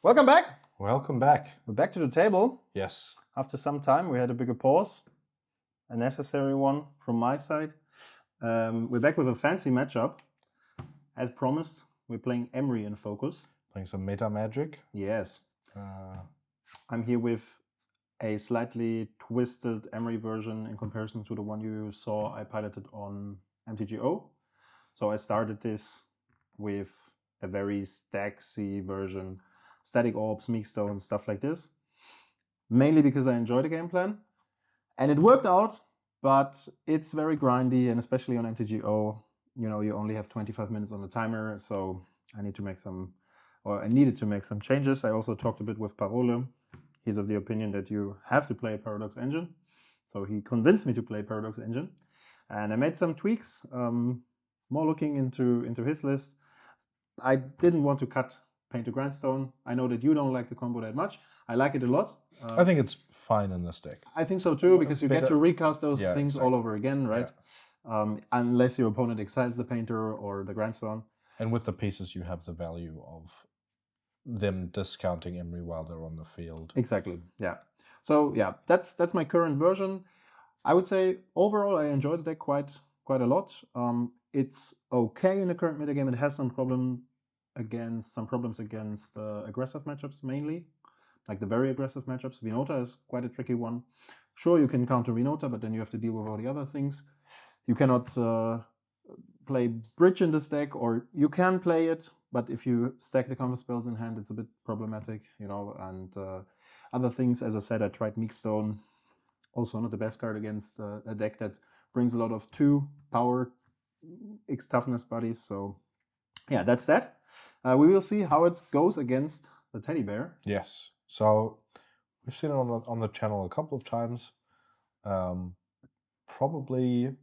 Welcome back. Welcome back. We're back to the table. Yes. After some time, we had a bigger pause, a necessary one from my side. We're back with a fancy matchup. As promised, we're playing Emry in focus. Playing some meta magic. Yes. I'm here with a slightly twisted Emry version in comparison to the one you saw I piloted on MTGO. So I started this with a very stacksy version, static orbs, meekstone, stuff like this. Mainly because I enjoy the game plan. And it worked out, but it's very grindy, and especially on MTGO, you know, you only have 25 minutes on the timer, so I needed to make some changes. I also talked a bit with Parole. He's of the opinion that you have to play Paradox Engine. So he convinced me to play Paradox Engine. And I made some tweaks, more looking into his list. I didn't want to cut Paint to Grindstone. I know that you don't like the combo that much. I like it a lot. I think it's fine in this deck. I think so too, because you get to recast those things exactly. all over again, right? Yeah. Unless your opponent exiles the Painter or the Grindstone. And with the pieces, you have the value of them discounting Emry while they're on the field. Exactly, yeah. So yeah, that's my current version. I would say overall I enjoy the deck quite a lot. It's okay in the current metagame. It has some problems against aggressive matchups mainly, like the very aggressive matchups. Vinota is quite a tricky one. Sure, you can counter Vinota, but then you have to deal with all the other things. You cannot play Bridge in this deck, or you can play it, but if you stack the counter spells in hand, it's a bit problematic, you know. And other things, as I said, I tried Meekstone, also not the best card against a deck that brings a lot of 2 power X toughness buddies. So yeah, that's that. We will see how it goes against the teddy bear. Yes. So we've seen it on the channel a couple of times. Probably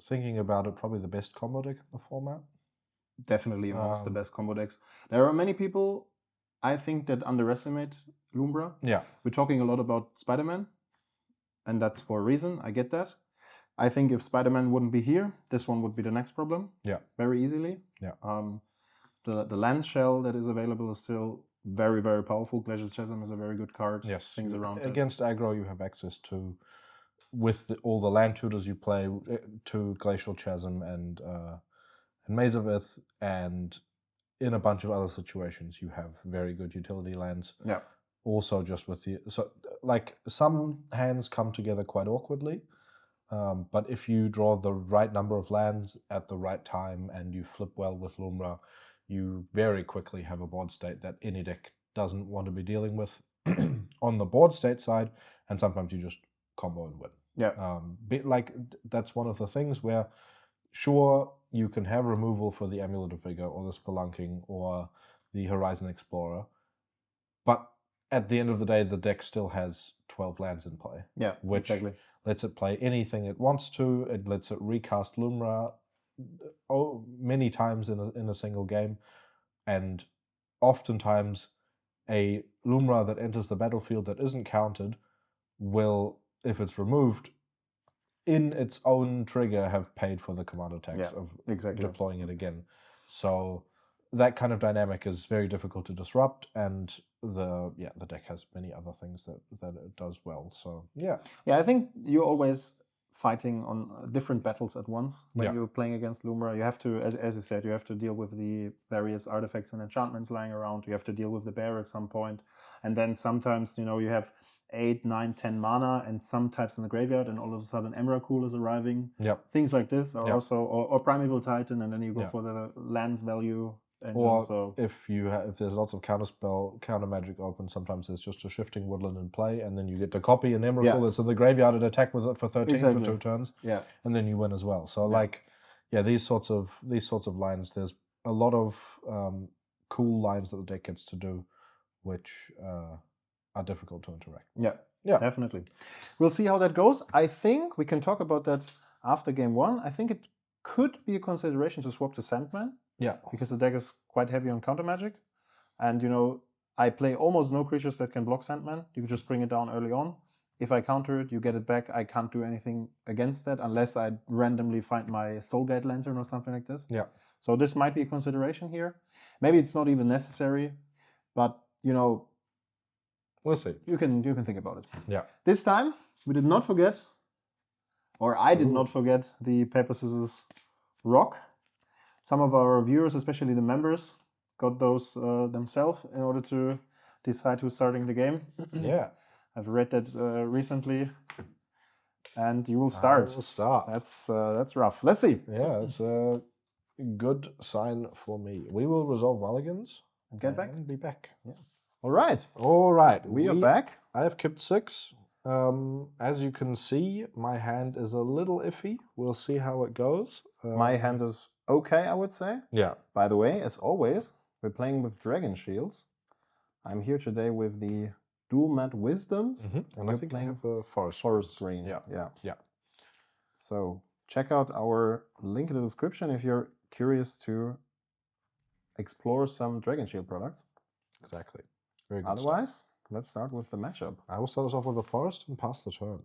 thinking about it, probably the best combo deck in the format. Definitely amongst the best combo decks. There are many people, I think, that underestimate Lumra. Yeah. We're talking a lot about Spider-Man, and that's for a reason. I get that. I think if Spider-Man wouldn't be here, this one would be the next problem. Yeah. Very easily. Yeah. The land shell that is available is still very, very powerful. Glacial Chasm is a very good card. Yes. Things around against aggro, you have access to, with all the land tutors you play, to Glacial Chasm and Maze of Ith, and in a bunch of other situations, you have very good utility lands. Yeah. Also, just with some hands come together quite awkwardly. But if you draw the right number of lands at the right time and you flip well with Lumra, you very quickly have a board state that any deck doesn't want to be dealing with on the board state side, and sometimes you just combo and win. Yeah. That's one of the things where, sure, you can have removal for the Amulet of Vigor or the Spelunking or the Horizon Explorer, but at the end of the day, the deck still has 12 lands in play. Yeah, which exactly. Lets it play anything it wants to. It lets it recast Lumra many times in a single game. And oftentimes, a Lumra that enters the battlefield that isn't countered will, if it's removed, in its own trigger, have paid for the commander tax of deploying it again. So that kind of dynamic is very difficult to disrupt, and the deck has many other things that it does well. So yeah, I think you're always fighting on different battles at once when you're playing against Lumra. You have to, as you said, you have to deal with the various artifacts and enchantments lying around. You have to deal with the bear at some point, and then sometimes, you know, you have 8, 9, 10 mana and some types in the graveyard, and all of a sudden Emrakul is arriving. Things like this are also, or Primeval Titan, and then you go for the lands value. And or also, if there's lots of counter magic open, sometimes there's just a Shifting Woodland in play, and then you get to copy an Emrakul that's in the graveyard and attack with it for 13 for 2 turns. And then you win as well. So these sorts of lines, there's a lot of cool lines that the deck gets to do, which are difficult to interact with. Yeah, definitely. We'll see how that goes. I think we can talk about that after game 1. I think it could be a consideration to swap to Sandman. Yeah. Because the deck is quite heavy on counter magic. And, you know, I play almost no creatures that can block Sandman. You can just bring it down early on. If I counter it, you get it back. I can't do anything against that unless I randomly find my Soulgate Lantern or something like this. Yeah. So this might be a consideration here. Maybe it's not even necessary, but you know, We'll see. you can think about it. Yeah. This time we did not forget, or I did Ooh. not forget, the paper scissors rock. Some of our viewers, especially the members, got those themselves in order to decide who's starting the game. Yeah. I've read that recently, and you will start. I will start. That's rough. Let's see. Yeah, it's a good sign for me. We will resolve mulligans And get back. and be back. Yeah. All right. All right. We are back. I have kept 6. As you can see, my hand is a little iffy. We'll see how it goes. My hand is okay, I would say. Yeah. By the way, as always, we're playing with Dragon Shields. I'm here today with the Dual Mat Wisdoms. And I think I have a Forest Green. Yeah. So check out our link in the description if you're curious to explore some Dragon Shield products. Exactly. Very good. Otherwise, let's start with the matchup. I will start us off with a forest and pass the turn.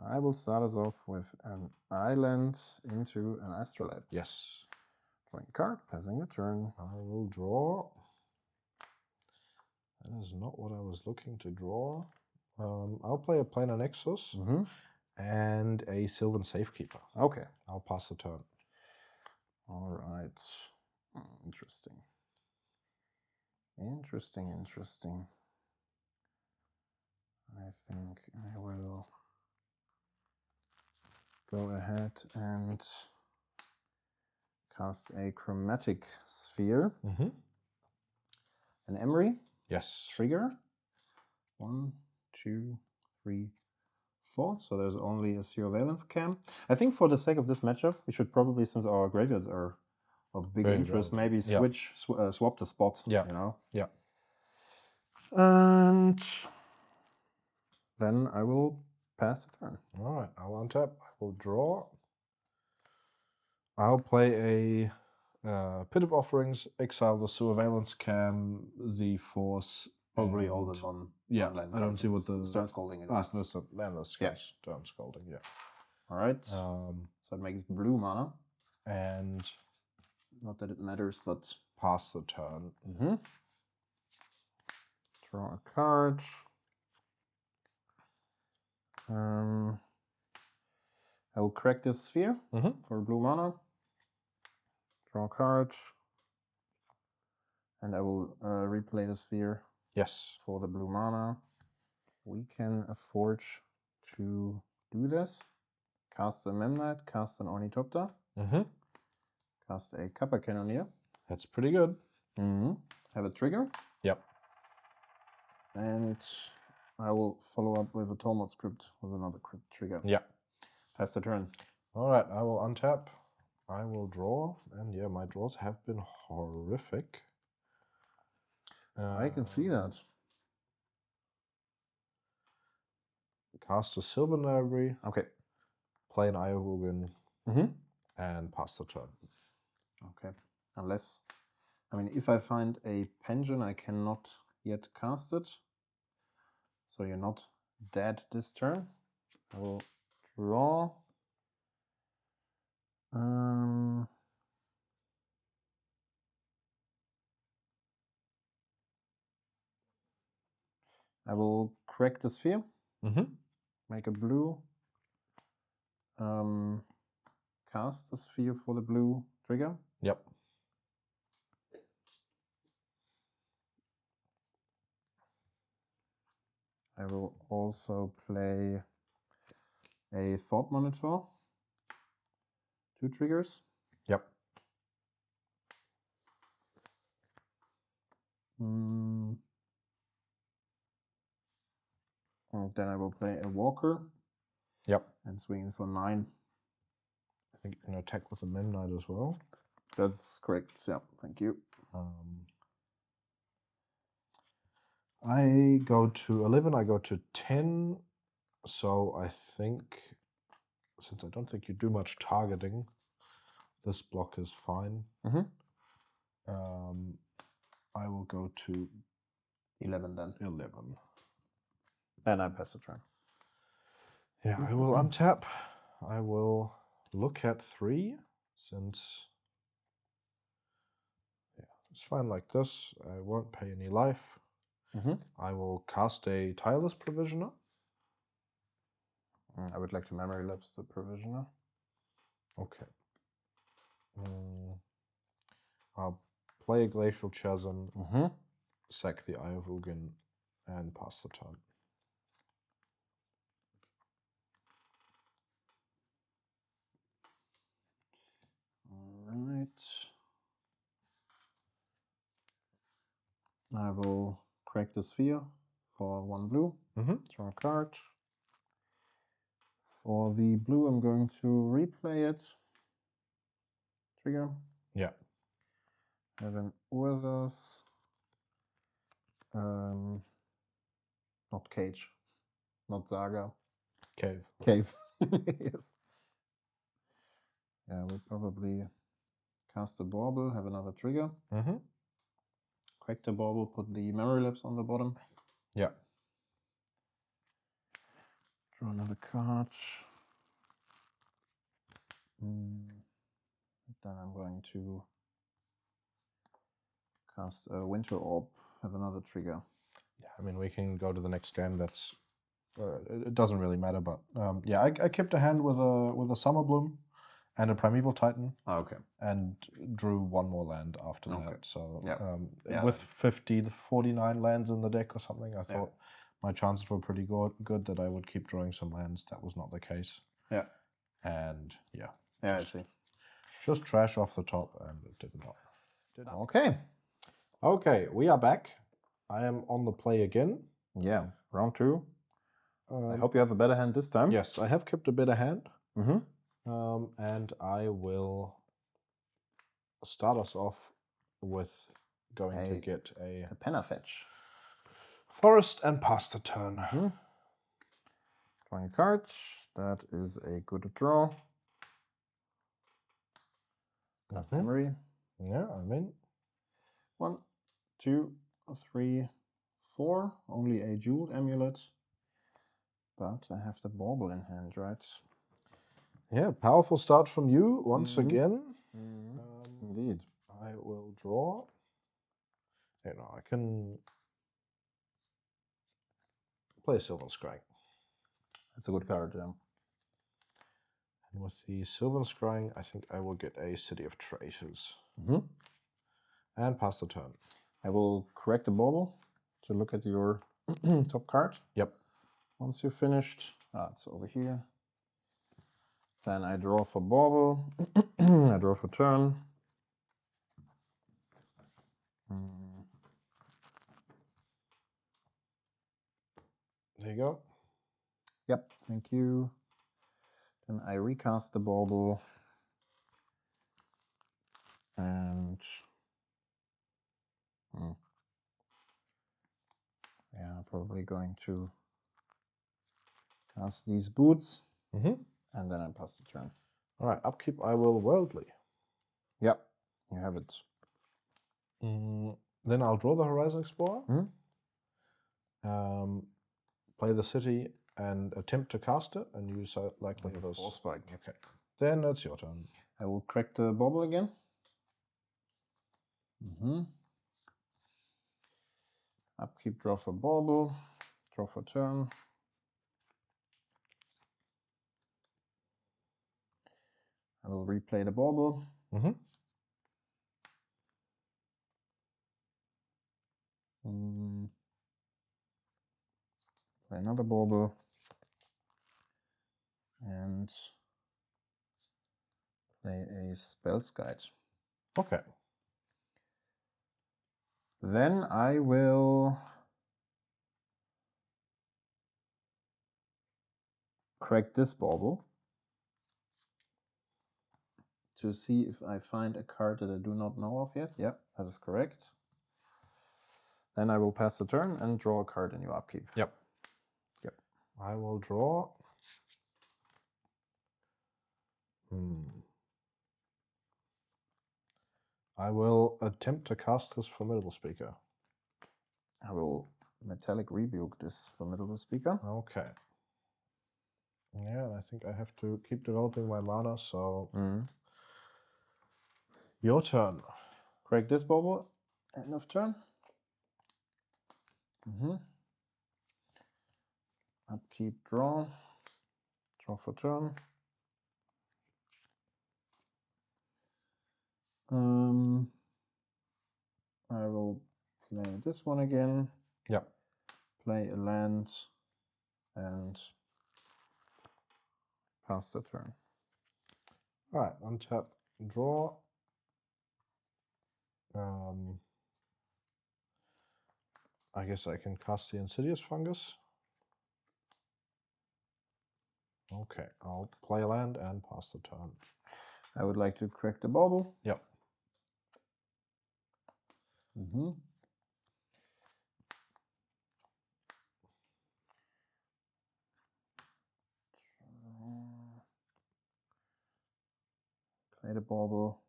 I will start us off with an island into an astrolabe. Yes. Drawing a card, passing the turn. I will draw. That is not what I was looking to draw. I'll play a Planar Nexus and a Sylvan Safekeeper. Okay. I'll pass the turn. All right. Interesting. Interesting. I think I will go ahead and cast a Chromatic Sphere. An Emry. Yes. Trigger. 1, 2, 3, 4. So there's only a 0 valence cam. I think for the sake of this matchup, we should probably, since our graveyards are of big interest, maybe swap the spot. Yeah. You know. Yeah. And then I will pass the turn. All right. I'll untap. I will draw. I'll play a Pit of Offerings, exile the Surveillance Cam, the Force. Probably all the non. Yeah, I don't see what the Stern Scolding is. Landless. Yeah. Stern Scolding. Yeah. All right. So it makes blue mana. And not that it matters, but pass the turn. Draw a card. I will crack this sphere for blue mana. Draw a card. And I will replay the sphere. Yes. For the blue mana. We can afford to do this. Cast a Memnite, cast an Ornithopter. Cast a Kappa Cannoneer. That's pretty good. Have a trigger. Yep. And I will follow up with a Tormod script with another trigger. Yeah. Pass the turn. All right, I will untap. I will draw. And yeah, my draws have been horrific. I can see that. Cast a Sylvan Library. Okay. Play an Iowogan. And pass the turn. Okay. Unless, I mean, if I find a Pension, I cannot yet cast it. So you're not dead this turn. I will draw. I will crack the sphere. Make a blue. Cast a sphere for the blue trigger. Yep. I will also play a Thought Monitor. 2 triggers. Yep. And then I will play a Walker. Yep. And swing in for 9. I think you can attack with a Memnite as well. That's correct. Yeah, thank you. I go to 11, I go to 10. So I think, since I don't think you do much targeting, this block is fine. I will go to 11 then. 11. Then I pass the turn. Yeah, I will untap. I will look at 3, since it's fine like this. I won't pay any life. I will cast a Tireless Provisioner. I would like to memory lapse the Provisioner. Okay. I'll play a Glacial Chasm, sack the Eye of Ugin, and pass the turn. Alright. I will crack the Sphere for 1 blue. Draw a card. For the blue, I'm going to replay it. Trigger. Yeah. Have an Urza's. Not Cage. Not Saga. Cave. Cave. Yes. Yeah, we'll probably cast a Bauble, have another trigger. Crack the Bauble, put the memory lapse on the bottom. Yeah. Draw another card. Then I'm going to cast a Winter Orb, have another trigger. Yeah, I mean, we can go to the next game. That's it doesn't really matter, but yeah, I kept a hand with a Summer Bloom and a Primeval Titan. Oh, okay. And drew 1 more land after that. So with 50 to 49 lands in the deck or something, I thought my chances were pretty good that I would keep drawing some lands. That was not the case. Yeah. And yeah, I see. Just trash off the top, and it did not. Okay. Okay, we are back. I am on the play again. Yeah, round 2. I hope you have a better hand this time. Yes, I have kept a better hand. And I will start us off with going to get a Penna Fetch. Forest and pass the turn. Drawing a card. That is a good draw. That's Emry. Yeah, I'm in. 1, 2, 3, 4. Only a Jeweled Amulet. But I have the Bauble in hand, right? Yeah, powerful start from you once again. Indeed. I will draw. You know, I can play Sylvan Scrying. That's a good card, yeah. And with the Sylvan Scrying, I think I will get a City of Traitors. And pass the turn. I will correct the Bauble to look at your top card. Yep. Once you're finished, it's over here. Then I draw for Bauble. I draw for turn. There you go. Yep, thank you. Then I recast the Bauble. And yeah, probably going to cast these boots. And then I pass the turn. All right, upkeep, I will Worldly. Yep, you have it. Then I'll draw the Horizon Explorer. Play the city and attempt to cast it, and use likely those. Force Spike. Okay. Then it's your turn. I will crack the Bauble again. Upkeep, draw for Bauble, draw for turn. I will replay the Bauble. Play another Bauble. And play a Spell's Guide. Okay. Then I will crack this Bauble to see if I find a card that I do not know of yet. Yep, that is correct. Then I will pass the turn and draw a card in your upkeep. Yep. I will draw. I will attempt to cast this Formidable Speaker. I will Metallic Rebuke, this formidable speaker. Okay. Yeah, I think I have to keep developing my mana, so... Your turn. Crack this bauble. End of turn. Upkeep, draw. Draw for turn. I will play this one again. Yep. Play a land and pass the turn. Alright, untap, draw. I guess I can cast the Insidious Fungus. Okay, I'll play a land and pass the turn. I would like to crack the bauble. Yep. Play the bauble.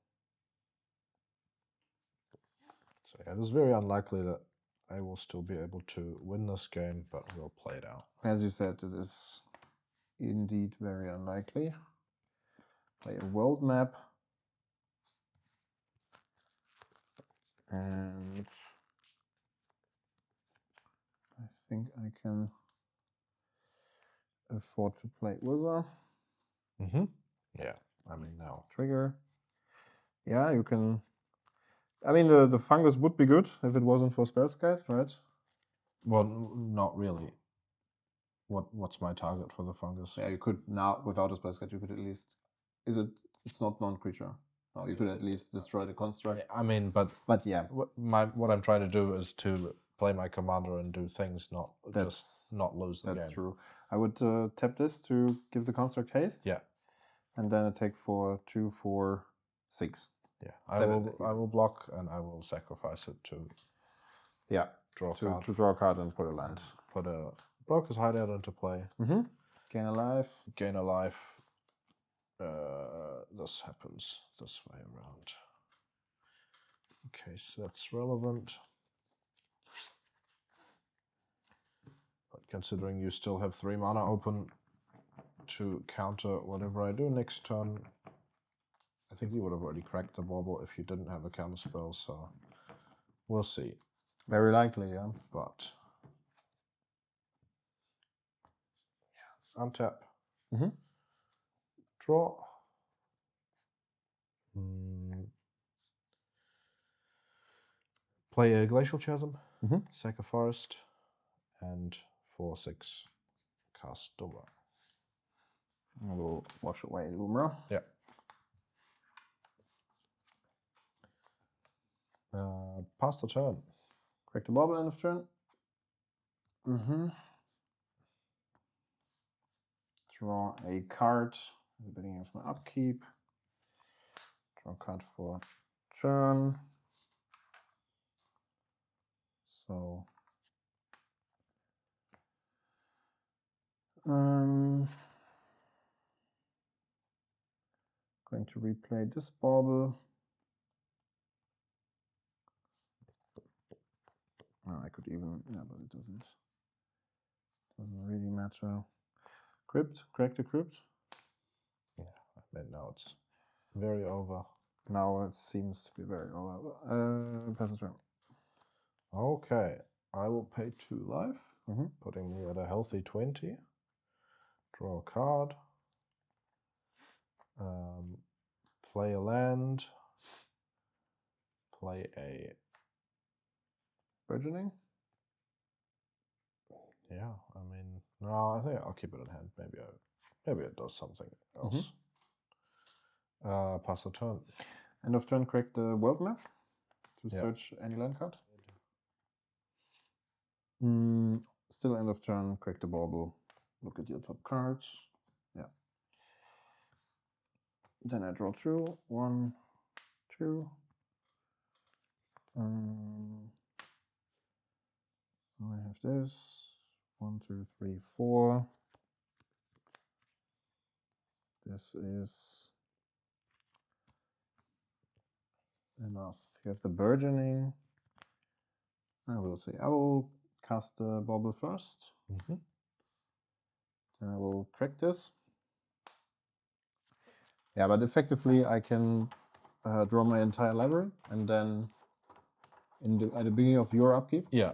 So yeah, it is very unlikely that I will still be able to win this game, but we'll play it out. As you said, it is indeed very unlikely. Play a world map. And I think I can afford to play Wither. Yeah, I mean now. Trigger. Yeah, you can... I mean, the fungus would be good if it wasn't for Spellskite, right? Well, not really. What's my target for the fungus? Yeah, you could now, without a Spellskite, you could at least... It's not non-creature. No, you could at least destroy the construct. I mean, but yeah. What I'm trying to do is to play my commander and do things, just not lose the game. That's true. I would tap this to give the construct haste. Yeah. And then attack for 2, 4, 6. Yeah, I will block and I will sacrifice it to draw a card. To draw a card and put a land. Put a Broker's Hideout into play. Gain a life. Gain a life. This happens this way around. Okay, so that's relevant. But considering you still have 3 mana open to counter whatever I do next turn, I think you would have already cracked the bauble if you didn't have a counter spell, so we'll see. Very likely, yeah. But yeah. Untap. Draw. Play a Glacial Chasm, sack a forest, and 4/6 cast Lumra. I will wash away Lumra. Yeah. Pass the turn. Crack the bauble end of turn. Draw a card at the beginning of my upkeep. Draw a card for turn. So going to replay this bauble. I could even, yeah, but it doesn't really matter. Crypt, crack the crypt. Yeah, I mean now it's very over. Now it seems to be very over. Pass the turn. Okay, I will pay 2 life, putting me at a healthy 20. Draw a card. Play a land. Play a Burgeoning. Yeah, I mean, no, I think I'll keep it in hand. Maybe it does something else. Pass the turn. End of turn, crack the world map to search any land card. Still end of turn, crack the bauble. Look at your top cards. Yeah. Then I draw 2. 1, 2. I have this. 1, 2, 3, 4. This is enough. You have the burgeoning. I will see. I will cast the bauble first. Mm-hmm. Then I will crack this. Yeah, but effectively I can draw my entire library, and then at the beginning of your upkeep. Yeah.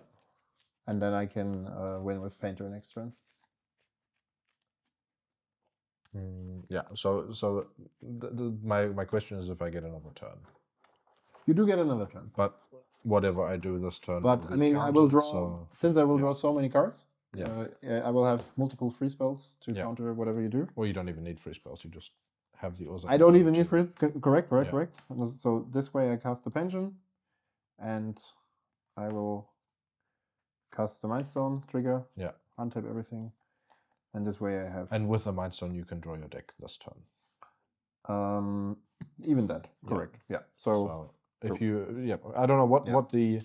And then I can win with Painter next turn. Yeah. So my question is if I get another turn. You do get another turn. But whatever I do this turn. But I mean, I will draw. Since I will draw so many cards. Yeah. I will have multiple free spells to counter whatever you do. Or you don't even need free spells. You just have the Urza. I don't even need free. Correct. So this way I cast the Pension, and I will cast the Mindstone trigger. Yeah. Untap everything, and this way I have. And with the Mindstone, you can draw your deck this turn. Even that. Correct. Yeah. So if you, I don't know what the,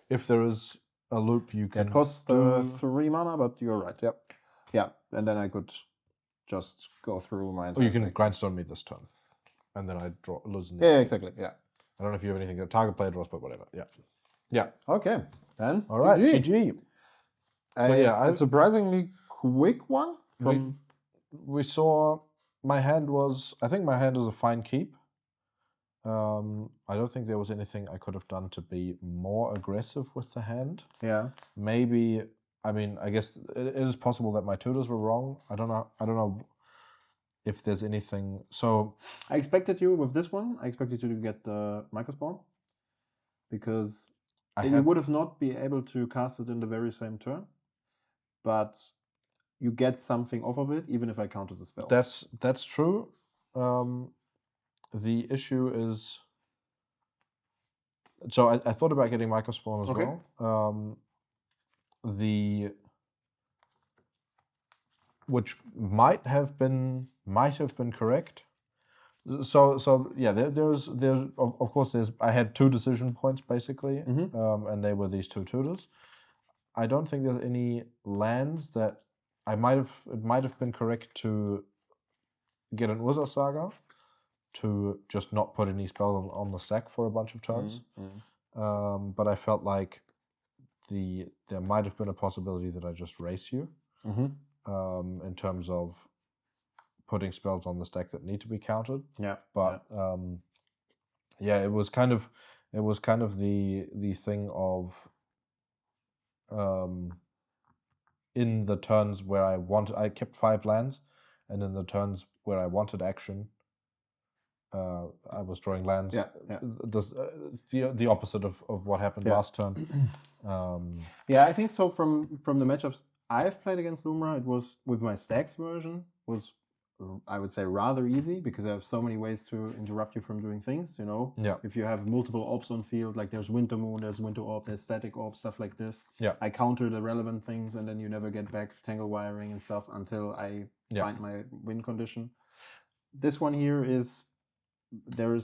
if there is a loop you can. It costs 3 mana, but you're right. Yep. Yeah, and then I could just go through my. Or you can grindstone me this turn, and then I lose. Yeah, exactly. Yeah. I don't know if you have anything that target player draws, but whatever. Yeah. Yeah. Okay. Then. All right. GG. A surprisingly quick one. We saw. My hand was. I think my hand is a fine keep. I don't think there was anything I could have done to be more aggressive with the hand. Yeah. Maybe. I mean, I guess it is possible that my tutors were wrong. I don't know if there's anything. So I expected you with this one. I expected you to get the Microspawn, because you would have not be able to cast it in the very same turn, but you get something off of it, even if I counter the spell. That's true. The issue is. So I thought about getting Microspawn as well. Which might have been correct. So yeah, there's of course I had 2 decision points basically, and they were these 2 tutors. I don't think there's any lands that it might have been correct to get an Urza Saga, to just not put any spell on the stack for a bunch of turns. But I felt like there might have been a possibility that I just race you, in terms of putting spells on the stack that need to be countered. Yeah. But it was kind of the thing of in the turns where I kept 5 lands, and in the turns where I wanted action, I was drawing lands. The opposite of what happened last turn. I think so. From the matchups I've played against Lumra, it was with my stacks version was, I would say, rather easy, because I have so many ways to interrupt you from doing things. You know, if you have multiple orbs on field, like there's Winter Moon, there's Winter Orb, there's Static Orb, stuff like this. I counter the relevant things, and then you never get back Tangle Wiring and stuff until I find my win condition. This one here is. There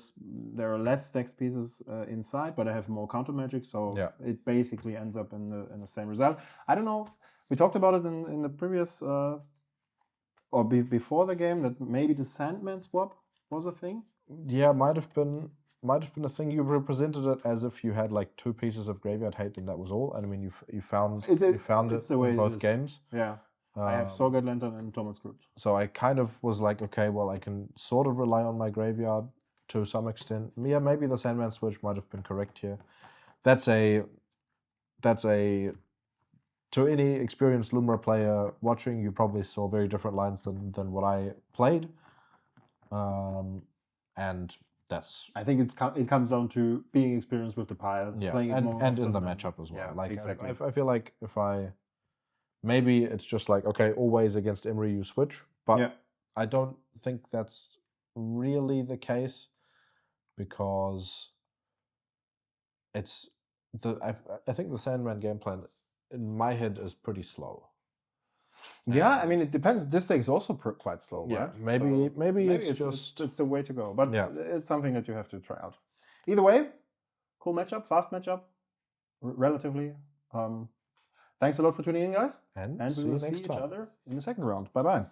are less stacks pieces inside, but I have more counter magic, so it basically ends up in the same result. I don't know. We talked about it in the previous before the game, that maybe the Sandman swap was a thing. Yeah, might have been a thing. You represented it as if you had like 2 pieces of graveyard hate, and that was all. And I mean, you found it in both games. Yeah. I have Sorgat Lantern and Thomas Crypt. So I kind of was like, okay, well, I can sort of rely on my graveyard to some extent. Yeah, maybe the Sandman switch might have been correct here. That's a to any experienced Lumra player watching, you probably saw very different lines than what I played. And that's. I think it comes down to being experienced with the pile, playing it more and in the matchup as well. Yeah, like exactly. I feel like maybe it's just like, okay, always against Emry you switch, but I don't think that's really the case, because I think the Sandman game plan in my head is pretty slow. Yeah, I mean, it depends. This deck is also quite slow, right? Maybe it's the way to go, but it's something that you have to try out. Either way, cool matchup, fast matchup, relatively. Thanks a lot for tuning in, guys, and we will see each other in the second round. Bye bye.